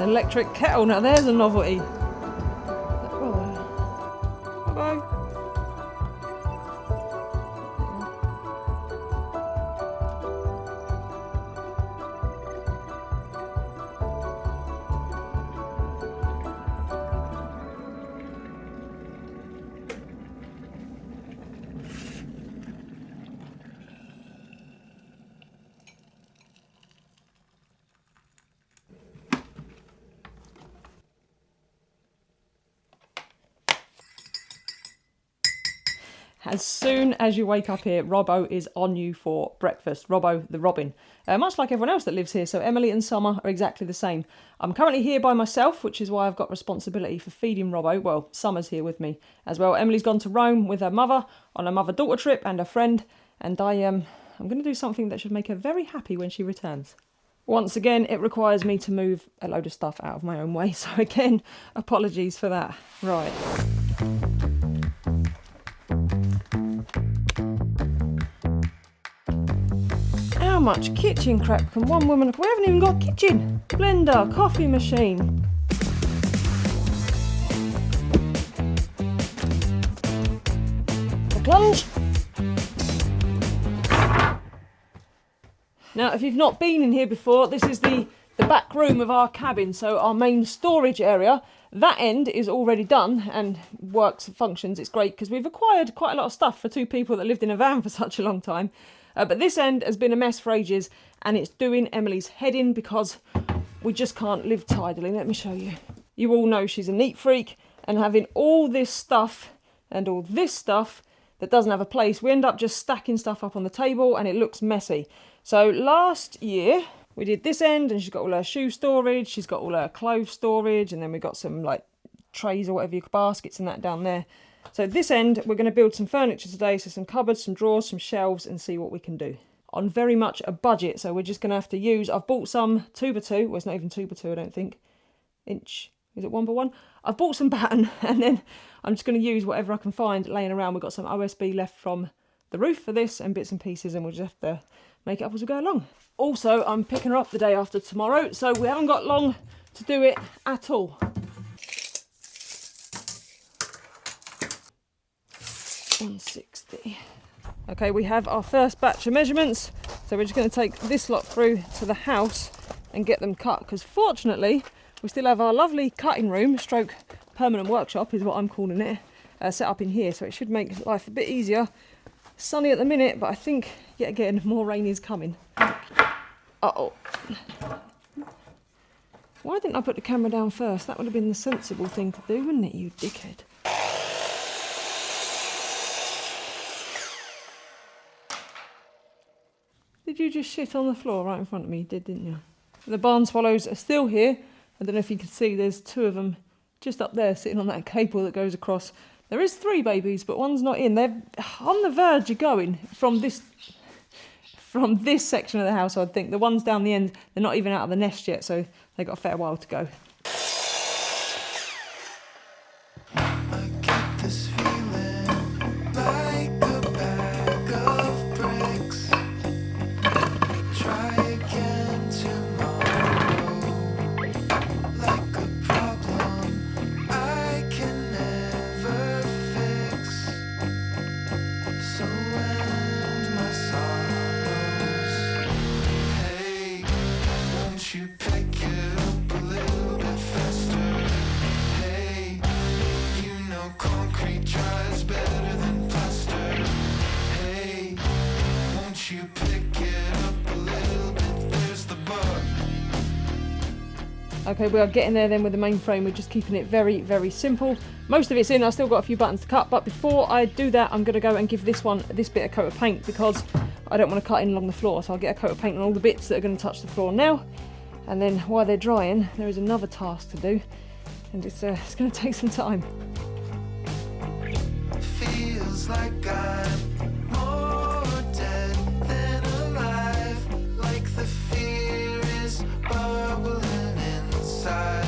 Electric kettle, now there's a novelty. Bye-bye. As soon as you wake up here, Robbo is on you for breakfast. Robbo the Robin. Much like everyone else that lives here, so Emily and Summer are exactly the same. I'm currently here by myself, which is why I've got responsibility for feeding Robbo. Well, Summer's here with me as well. Emily's gone to Rome with her mother on a mother-daughter trip and a friend, and I'm going to do something that should make her very happy when she returns. Once again, it requires me to move a load of stuff out of my own way, so again, apologies for that. Right. How much kitchen crap can one woman... We haven't even got a kitchen. Blender, coffee machine. The plunge. Now, if you've not been in here before, this is the back room of our cabin, so our main storage area. That end is already done and works and functions. It's great because we've acquired quite a lot of stuff for two people that lived in a van for such a long time. But this end has been a mess for ages, and it's doing Emily's head in because we just can't live tidily. Let me show you. You all know she's a neat freak, and having all this stuff and all this stuff that doesn't have a place, we end up just stacking stuff up on the table and it looks messy. So last year we did this end, and she's got all her shoe storage, she's got all her clothes storage, and then we've got some like trays or whatever, baskets and that down there. So this end, we're going to build some furniture today, so some cupboards, some drawers, some shelves, and see what we can do. On very much a budget, so we're just going to have to use... I've bought some 2x2, well, it's not even 2x2, I don't think. Inch, is it 1x1? I've bought some batten, and then I'm just going to use whatever I can find laying around. We've got some OSB left from the roof for this, and bits and pieces, and we'll just have to make it up as we go along. Also, I'm picking her up the day after tomorrow, so we haven't got long to do it at all. 160. Okay, we have our first batch of measurements, so we're just going to take this lot through to the house and get them cut, because fortunately we still have our lovely cutting room stroke permanent workshop is what I'm calling it, set up in here, so it should make life a bit easier. Sunny at the minute, but I think yet again more rain is coming. Uh-oh. Why didn't I put the camera down first? That would have been the sensible thing to do, wouldn't it, you dickhead? Did you just shit on the floor right in front of me? You did, didn't you? The barn swallows are still here. I don't know if you can see, there's two of them just up there sitting on that cable that goes across. There is 3 babies, but one's not in. They're on the verge of going from this section of the house, I'd think. The ones down the end, they're not even out of the nest yet, so they've got a fair while to go. Okay, we are getting there then with the main frame. We're just keeping it very, very simple. Most of it's in. I've still got a few buttons to cut, but before I do that, I'm going to go and give this bit a coat of paint, because I don't want to cut in along the floor. So I'll get a coat of paint on all the bits that are going to touch the floor now. And then while they're drying, there is another task to do, and it's going to take some time. Feels like I'm more dead than alive, like the fear is bubbling inside.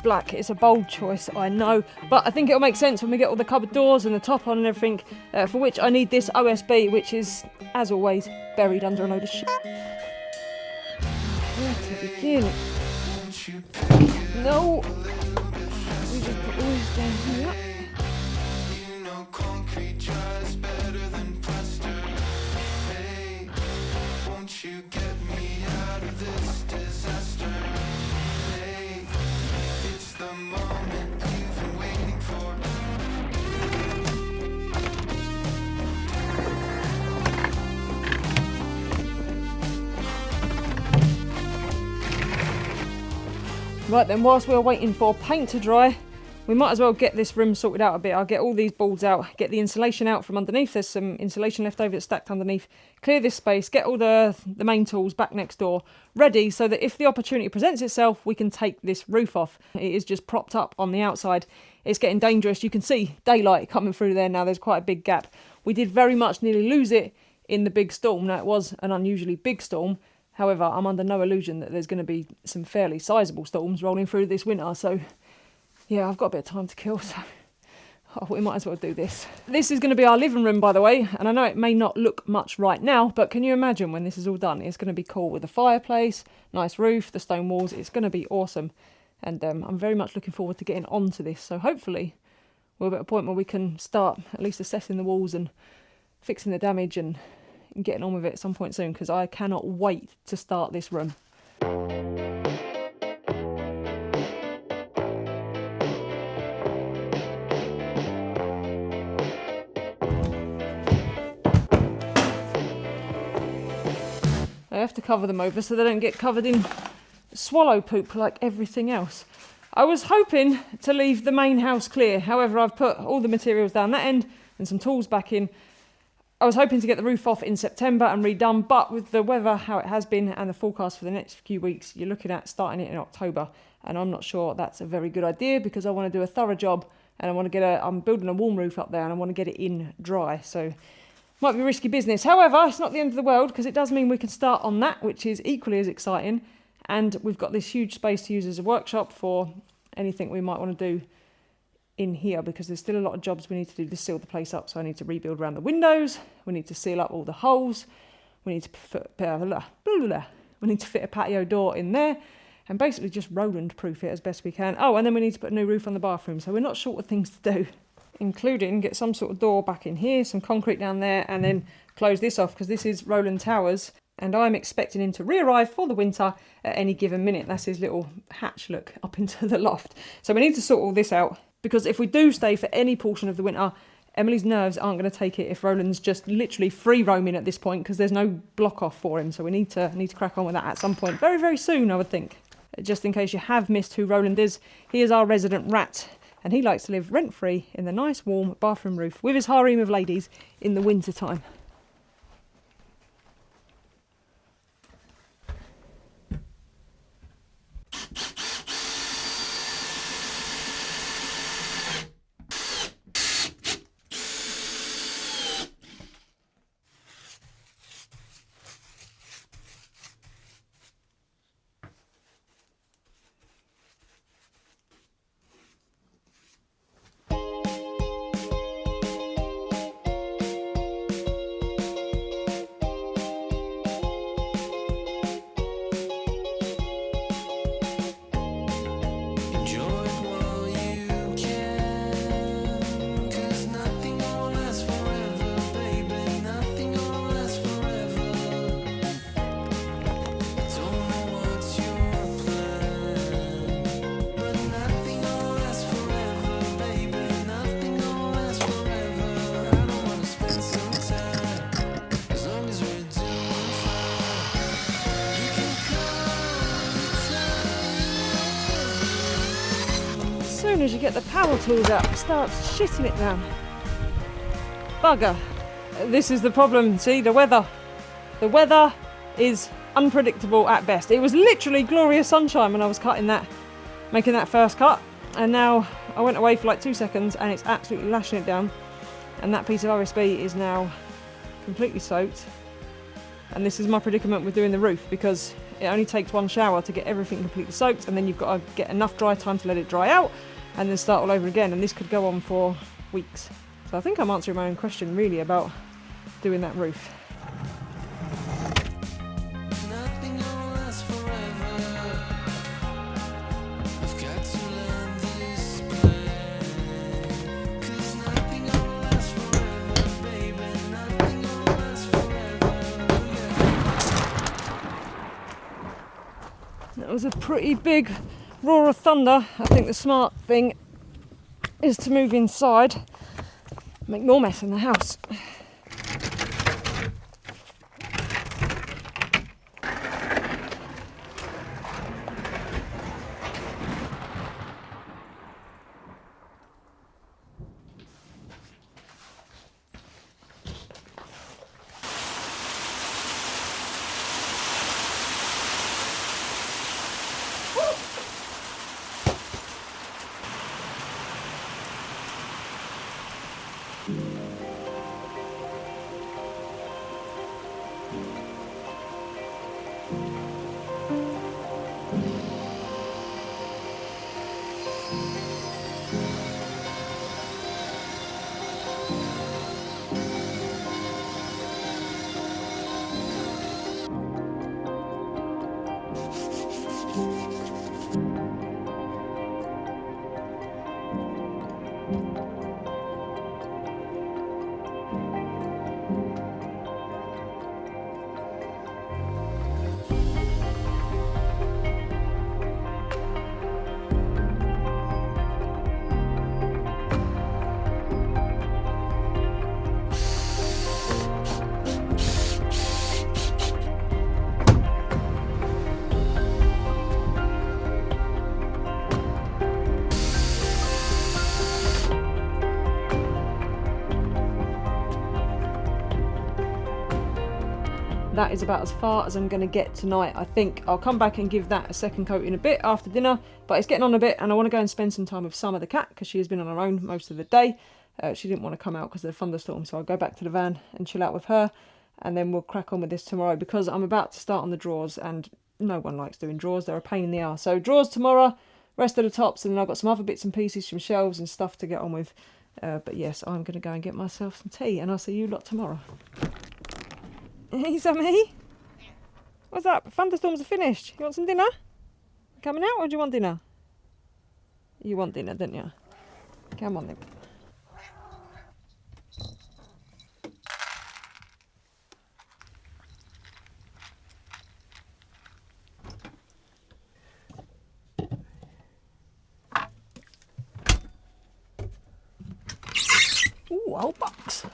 Black is a bold choice, I know, but I think it'll make sense when we get all the cupboard doors and the top on and everything, for which I need this OSB, which is, as always, buried under a load of shit. Where to begin? No. We just put all this down here. Concrete dries better than plaster. Hey, won't you get me out of this disaster? Hey, it's the moment you've been waiting for. Right then, whilst we're waiting for paint to dry, we might as well get this room sorted out a bit. I'll get all these boards out, get the insulation out from underneath. There's some insulation left over that's stacked underneath. Clear this space, get all the main tools back next door ready so that if the opportunity presents itself, we can take this roof off. It is just propped up on the outside. It's getting dangerous. You can see daylight coming through there now. There's quite a big gap. We did very much nearly lose it in the big storm. Now, it was an unusually big storm. However, I'm under no illusion that there's going to be some fairly sizable storms rolling through this winter. So, yeah, I've got a bit of time to kill, so we might as well do this. This is going to be our living room, by the way, and I know it may not look much right now, but can you imagine when this is all done? It's going to be cool with a fireplace, nice roof, the stone walls. It's going to be awesome, and I'm very much looking forward to getting onto this. So hopefully we're at a point where we can start at least assessing the walls and fixing the damage and getting on with it at some point soon, because I cannot wait to start this room. I have to cover them over so they don't get covered in swallow poop like everything else. I was hoping to leave the main house clear. However, I've put all the materials down that end and some tools back in. I was hoping to get the roof off in September and redone, but with the weather how it has been and the forecast for the next few weeks, you're looking at starting it in October, and I'm not sure that's a very good idea because I want to do a thorough job and I want to I'm building a warm roof up there and I want to get it in dry, so might be risky business. However, it's not the end of the world because it does mean we can start on that, which is equally as exciting, and we've got this huge space to use as a workshop for anything we might want to do in here, because there's still a lot of jobs we need to do to seal the place up. So I need to rebuild around the windows, we need to seal up all the holes, we need to fit a patio door in there, and basically just Roland proof it as best we can. Oh, and then we need to put a new roof on the bathroom, so we're not short of things to do, including get some sort of door back in here, some concrete down there, and then close this off because this is Roland Towers and I'm expecting him to re-arrive for the winter at any given minute. That's his little hatch look up into the loft. So we need to sort all this out, because if we do stay for any portion of the winter, Emily's nerves aren't going to take it if Roland's just literally free roaming at this point, because there's no block off for him. So we need to crack on with that at some point very, very soon, I would think. Just in case you have missed who Roland is, he is our resident rat, and he likes to live rent-free in the nice warm bathroom roof with his harem of ladies in the winter time. As soon as you get the power tools out, it starts shitting it down. Bugger. This is the problem. See, the weather. The weather is unpredictable at best. It was literally glorious sunshine when I was making that first cut. And now I went away for like 2 seconds and it's absolutely lashing it down. And that piece of OSB is now completely soaked. And this is my predicament with doing the roof, because it only takes one shower to get everything completely soaked, and then you've got to get enough dry time to let it dry out and then start all over again, and this could go on for weeks. So I think I'm answering my own question really about doing that roof. Nothing gonna last forever. I've got was a pretty big roar of thunder. I think the smart thing is to move inside, make more mess in the house. That is about as far as I'm going to get tonight. I think I'll come back and give that a second coat in a bit after dinner, but it's getting on a bit and I want to go and spend some time with Summer the cat because she has been on her own most of the day. She didn't want to come out because of the thunderstorm, so I'll go back to the van and chill out with her, and then we'll crack on with this tomorrow because I'm about to start on the drawers and no one likes doing drawers. They're a pain in the arse. So drawers tomorrow, rest of the tops, and then I've got some other bits and pieces from shelves and stuff to get on with. But yes, I'm going to go and get myself some tea and I'll see you lot tomorrow. Hey, Sammy. What's up? Thunderstorms are finished. You want some dinner? Coming out or do you want dinner? You want dinner, don't you? Come on then. Ooh, a whole box.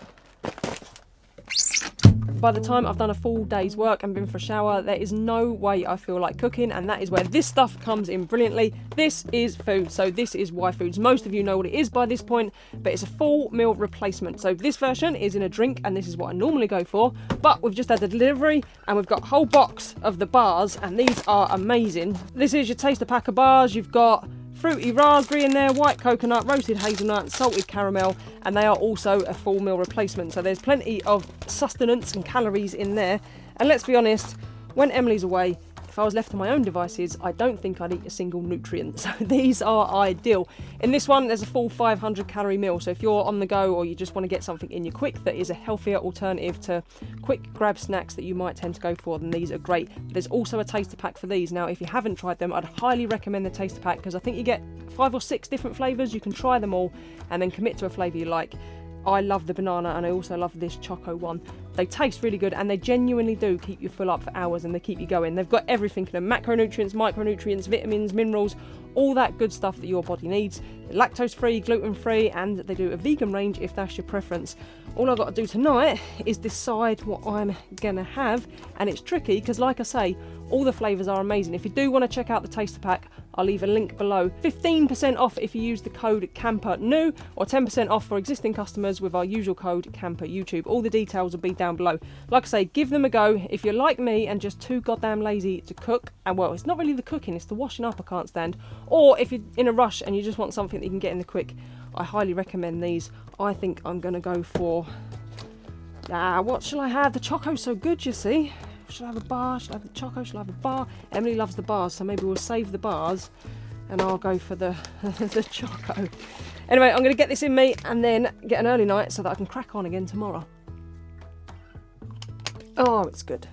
By the time I've done a full day's work and been for a shower, there is no way I feel like cooking, and that is where this stuff comes in brilliantly. This is food, so this is Y Foods. Most of you know what it is by this point, but it's a full meal replacement. So this version is in a drink, and this is what I normally go for, but we've just had the delivery, and we've got a whole box of the bars, and these are amazing. This is your taster pack of bars. You've got fruity raspberry in there, white coconut, roasted hazelnut, salted caramel, and they are also a full meal replacement. So there's plenty of sustenance and calories in there. And let's be honest, when Emily's away, if I was left to my own devices, I don't think I'd eat a single nutrient. So these are ideal. In this one, there's a full 500 calorie meal. So if you're on the go or you just want to get something in you quick that is a healthier alternative to quick grab snacks that you might tend to go for, then these are great. There's also a taster pack for these. Now, if you haven't tried them, I'd highly recommend the taster pack because I think you get 5 or 6 different flavours. You can try them all and then commit to a flavour you like. I love the banana and I also love this choco one. They taste really good and they genuinely do keep you full up for hours and they keep you going. They've got everything in them: macronutrients, micronutrients, vitamins, minerals, all that good stuff that your body needs. They're lactose free, gluten free, and they do a vegan range if that's your preference. All I've got to do tonight is decide what I'm gonna have, and it's tricky because, like I say, all the flavours are amazing. If you do want to check out the taster pack, I'll leave a link below. 15% off if you use the code CAMPERNEW, or 10% off for existing customers with our usual code CAMPERYouTube. All the details will be down below. Like I say, give them a go. If you're like me and just too goddamn lazy to cook, and well, it's not really the cooking, it's the washing up I can't stand, or if you're in a rush and you just want something that you can get in the quick, I highly recommend these. I think I'm going to go for... what shall I have? The choco's so good, you see. Shall I have a bar? Shall I have the choco? Shall I have a bar? Emily loves the bars, so maybe we'll save the bars and I'll go for the the choco. Anyway, I'm going to get this in me and then get an early night so that I can crack on again tomorrow. Oh, it's good.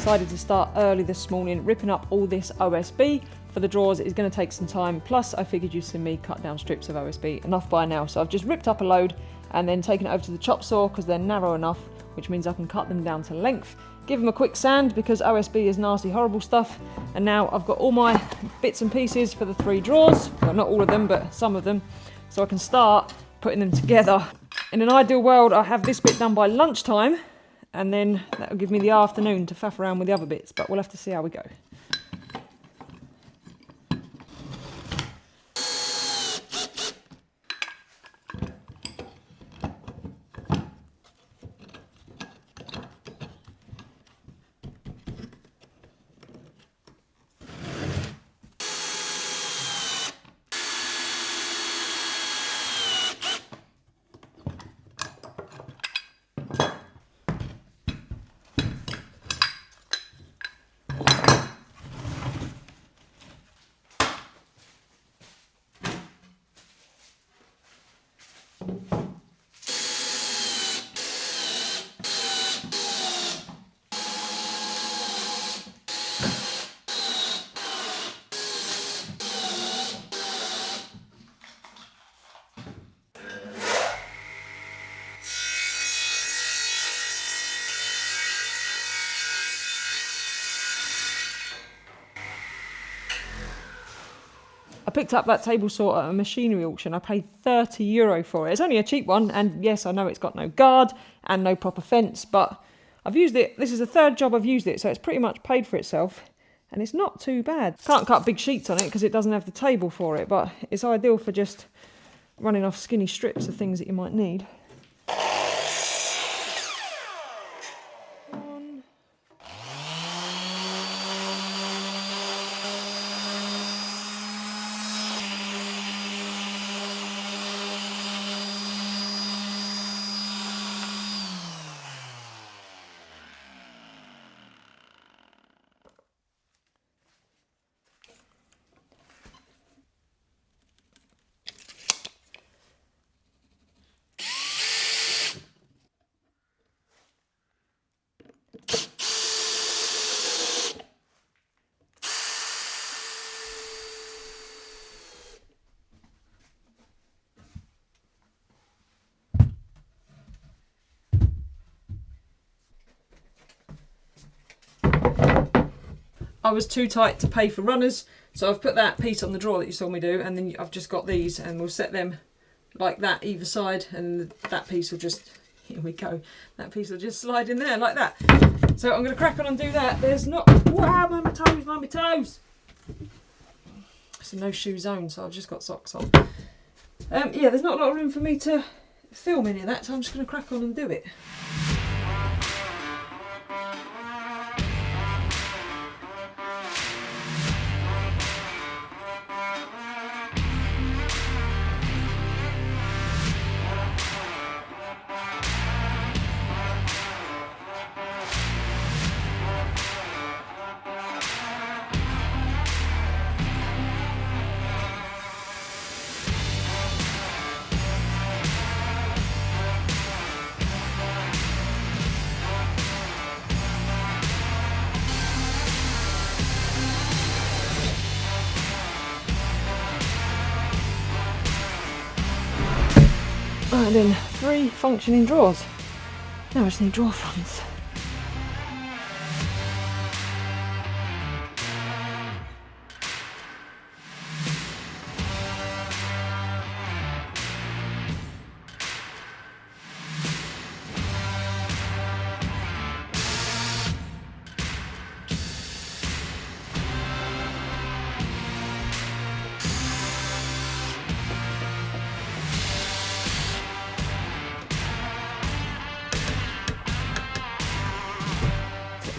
decided to start early this morning, ripping up all this OSB. For the drawers, it is going to take some time. Plus, I figured you'd seen me cut down strips of OSB enough by now. So I've just ripped up a load and then taken it over to the chop saw because they're narrow enough, which means I can cut them down to length. Give them a quick sand because OSB is nasty, horrible stuff. And now I've got all my bits and pieces for the 3 drawers. Well, not all of them, but some of them. So I can start putting them together. In an ideal world, I have this bit done by lunchtime, and then that'll give me the afternoon to faff around with the other bits, but we'll have to see how we go. I picked up that table saw at a machinery auction. I paid €30 for it. It's only a cheap one, and yes, I know it's got no guard and no proper fence, but I've used it. This is the 3rd job I've used it, so it's pretty much paid for itself, and it's not too bad. Can't cut big sheets on it because it doesn't have the table for it, but it's ideal for just running off skinny strips of things that you might need. I was too tight to pay for runners, so I've put that piece on the drawer that you saw me do, and then I've just got these, and we'll set them like that either side, and that piece will just, here we go, that piece will just slide in there like that. So I'm going to crack on and do that. There's not, wow, mind my toes, mind my toes. It's a no shoe zone, so I've just got socks on. Yeah, there's not a lot of room for me to film any of that, so I'm just going to crack on and do it. And then 3 functioning drawers. Now I just need drawer fronts.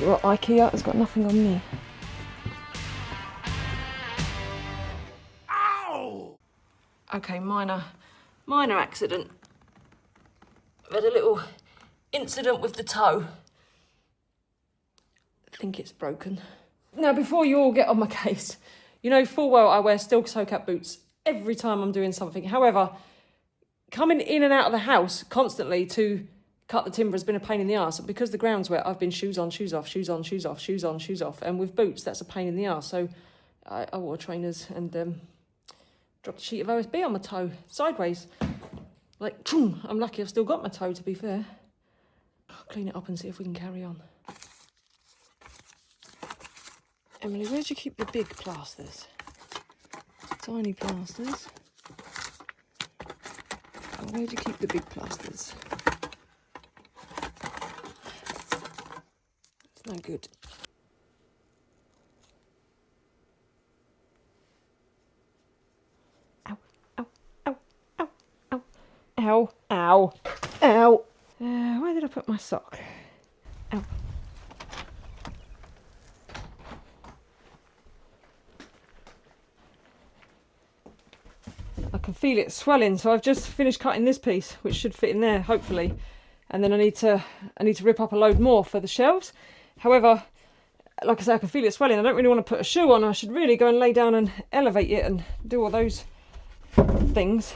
What, IKEA has got nothing on me. Ow! Okay, minor accident. I've had a little incident with the toe. I think it's broken. Now, before you all get on my case, you know full well I wear steel toe-cap boots every time I'm doing something. However, coming in and out of the house constantly to cut the timber has been a pain in the arse. Because the ground's wet, I've been shoes on, shoes off, shoes on, shoes off, shoes on, shoes off. And with boots, that's a pain in the arse. So I wore trainers and dropped a sheet of OSB on my toe, sideways. Like, choom. I'm lucky I've still got my toe, to be fair. I'll clean it up and see if we can carry on. Emily, where'd you keep the big plasters? Tiny plasters. Oh, where'd you keep the big plasters? It's no good. Ow, ow, ow, ow, ow, ow, ow, ow. Where did I put my sock? Ow. I can feel it swelling, so I've just finished cutting this piece, which should fit in there, hopefully. And then I need to rip up a load more for the shelves. However, like I say, I can feel it swelling. I don't really want to put a shoe on. I should really go and lay down and elevate it and do all those things.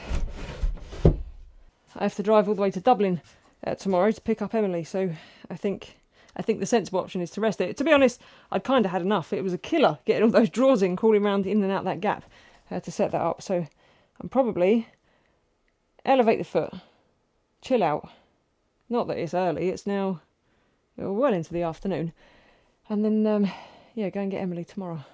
I have to drive all the way to Dublin tomorrow to pick up Emily, so I think the sensible option is to rest it. To be honest, I'd kind of had enough. It was a killer getting all those drawers in, crawling around in and out that gap to set that up. So I'm probably elevate the foot, chill out. Not that it's early, it's now well into the afternoon. And then, yeah, go and get Emily tomorrow.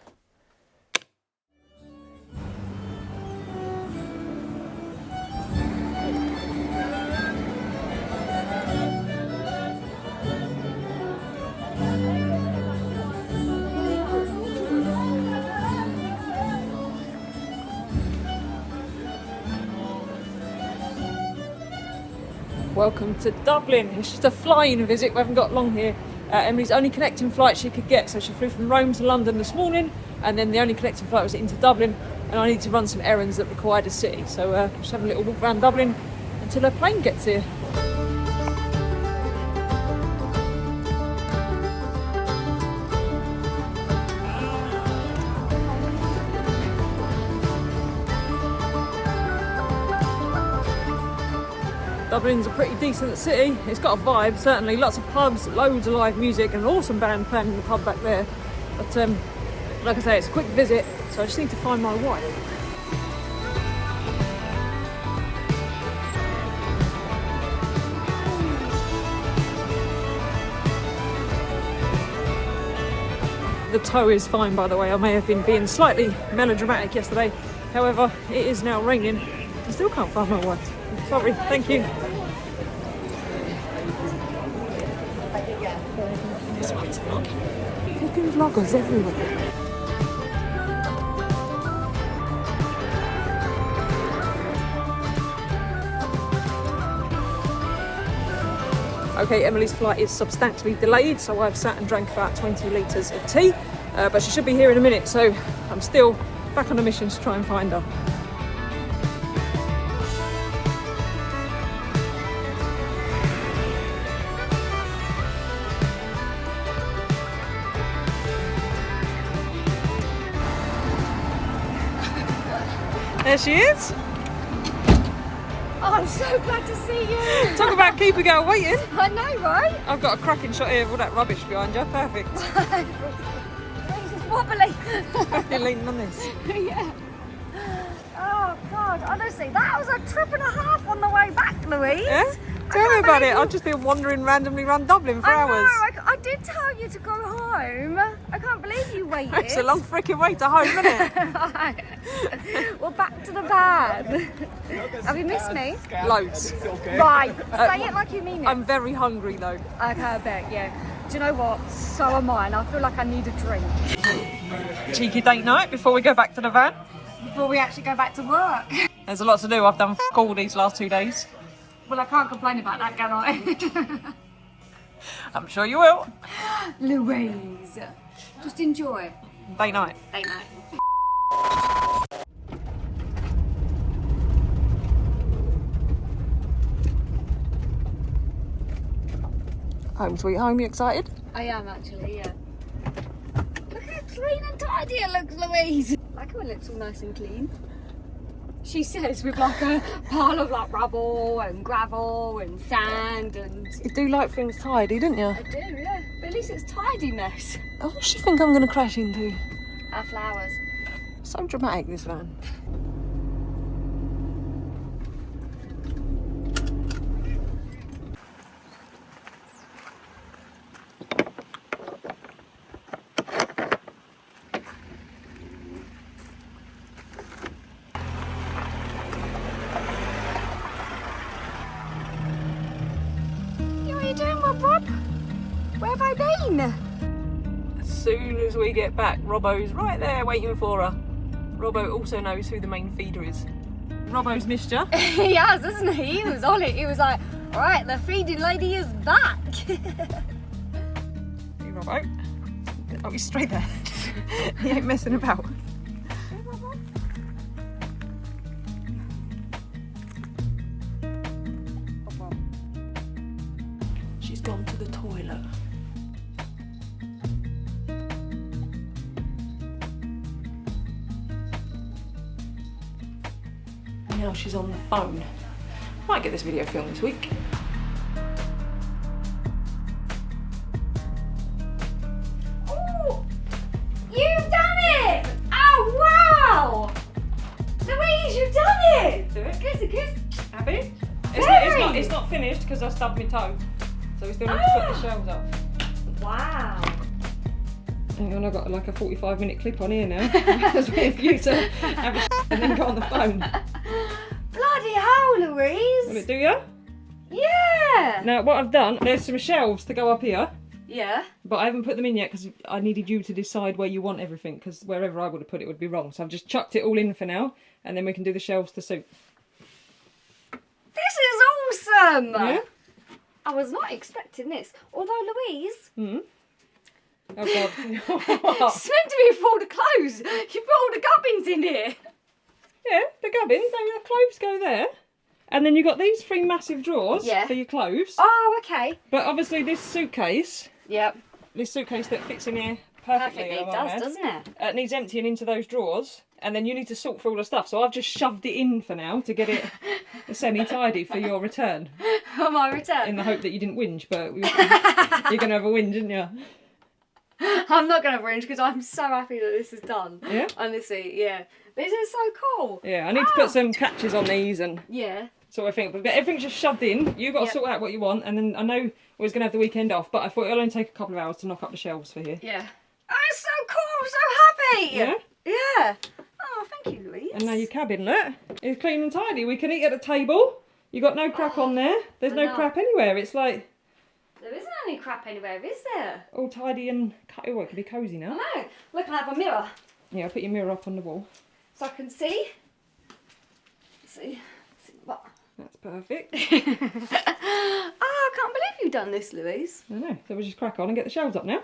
Welcome to Dublin. It's just a flying visit. We haven't got long here. Emily's only connecting flight she could get, so she flew from Rome to London this morning, and then the only connecting flight was into Dublin, and I need to run some errands that required a city. So just having a little walk around Dublin until her plane gets here. Dublin's a pretty decent city. It's got a vibe, certainly. Lots of pubs, loads of live music, and an awesome band playing in the pub back there. But like I say, it's a quick visit, so I just need to find my wife. The toe is fine, by the way. I may have been being slightly melodramatic yesterday. However, it is now raining. I still can't find my wife. Sorry, thank you. This one's vlogging. Flipping vloggers everywhere. Okay, Emily's flight is substantially delayed, so I've sat and drank about 20 litres of tea, but she should be here in a minute, so I'm still back on a mission to try and find her. There she is. Oh, I'm so glad to see you. Talk about keep a girl waiting. I know, right? I've got a cracking shot here of all that rubbish behind you. Perfect. This is wobbly. You're leaning on this. Yeah. Oh, God. Honestly, that was a trip and a half on the way back, Louise. Yeah? Tell me about it. I've just been wandering randomly around Dublin for hours. I did tell you to go home. I can't believe you waited. It's a long freaking way to home, isn't it? Well, back to the van. Have you missed me? Loads. Right. Say it like you mean it. I'm very hungry though. Okay, I bet, yeah. Do you know what? So am I, and I feel like I need a drink. Cheeky date night before we go back to the van. Before we actually go back to work. There's a lot to do. I've done all these last 2 days. Well, I can't complain about that, can I? I'm sure you will. Louise, just enjoy. Date night. Date night. Home sweet home, you excited? I am actually, yeah. Look how clean and tidy it looks, Louise. I like when it looks all nice and clean. She says with like a pile of like rubble and gravel and sand and... You do like things tidy, don't you? I do, yeah. But at least it's tidiness. Oh, what does she think I'm going to crash into? Our flowers. So dramatic, this van. What are you doing, Rob? Where have I been? As soon as we get back, Robbo's right there waiting for her. Robbo also knows who the main feeder is. Robbo's missed you. He has, hasn't he? He was on it. He was like, right, the feeding lady is back. Hey, Robbo. Oh, he's straight there. He ain't messing about. She's gone to the toilet. Now she's on the phone. Might get this video filmed this week. Oh, you've done it! Oh, wow! Louise, you've done it! Do it. Kiss. Happy? Very. It's not finished because I stubbed my toe. So we still need to put the shelves up. Wow. Hang on, I've got like a 45-minute clip on here now. Because we have you to have a and then go on the phone. Bloody hell, Will Louise! it do you? Yeah! Now, what I've done, there's some shelves to go up here, Yeah. but I haven't put them in yet because I needed you to decide where you want everything, because wherever I would have put it would be wrong. So I've just chucked it all in for now, and then we can do the shelves to suit. This is awesome! Yeah? I was not expecting this. Although, Louise, Oh God. it's meant to be for all the clothes. You put all the gubbins in here. Yeah, the gubbins, the clothes go there. And then you've got these 3 massive drawers Yeah. for your clothes. Oh, okay. But obviously this suitcase Yep. that fits in here perfectly, Perfectly, it on my does, head, doesn't it? needs emptying into those drawers, and then you need to sort through all the stuff. So I've just shoved it in for now to get it semi-tidy for your return, On my return. in the hope that you didn't whinge, but you're going to have a whinge, aren't you? I'm not going to whinge because I'm so happy that this is done. Yeah? Honestly, yeah. This is so cool. Yeah, I need to put some catches on these and Yeah. sort of thing, but everything's just shoved in. You've got to Yep. sort out what you want, and then I know we was going to have the weekend off, but I thought it'll only take a couple of hours to knock up the shelves for here. Yeah. Oh, it's so cool. I'm so happy. Yeah? Yeah. Oh, thank you, Louise. And now your cabin, look, is clean and tidy. We can eat at the table. You got no crap on there. There's I no know. crap anywhere. It's like There isn't any crap anywhere, is there? all tidy and oh, it can be cosy now. No. Look, I have a mirror Yeah, I'll put your mirror up on the wall. so I can see. See what? That's perfect. Ah, I can't believe you've done this, Louise. I know. So we'll just crack on and get the shelves up now.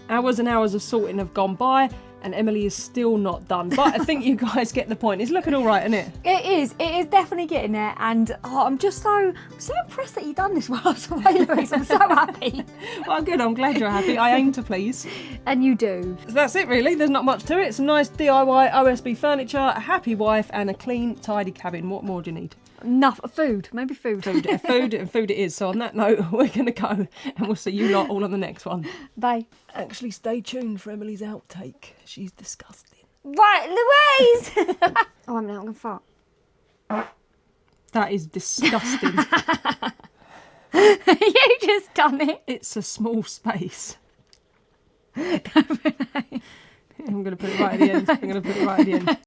Hours and hours of sorting have gone by, and Emily is still not done. But I think you guys get the point. It's looking all right, isn't it? It is definitely getting there, and I'm just so impressed that you've done this while I was away, Louise. I'm so happy. Well, good. I'm glad you're happy. I aim to please. And you do. So that's it, really. There's not much to it. Some nice DIY OSB furniture, a happy wife, and a clean, tidy cabin. What more do you need? Enough food, maybe food. Food it is. So on that note, we're going to go, and we'll see you lot all on the next one. Bye. Actually, stay tuned for Emily's outtake. She's disgusting. Right, Louise. Oh, I'm going to fart. That is disgusting. You just done it. It's a small space. I'm going to put it right at the end.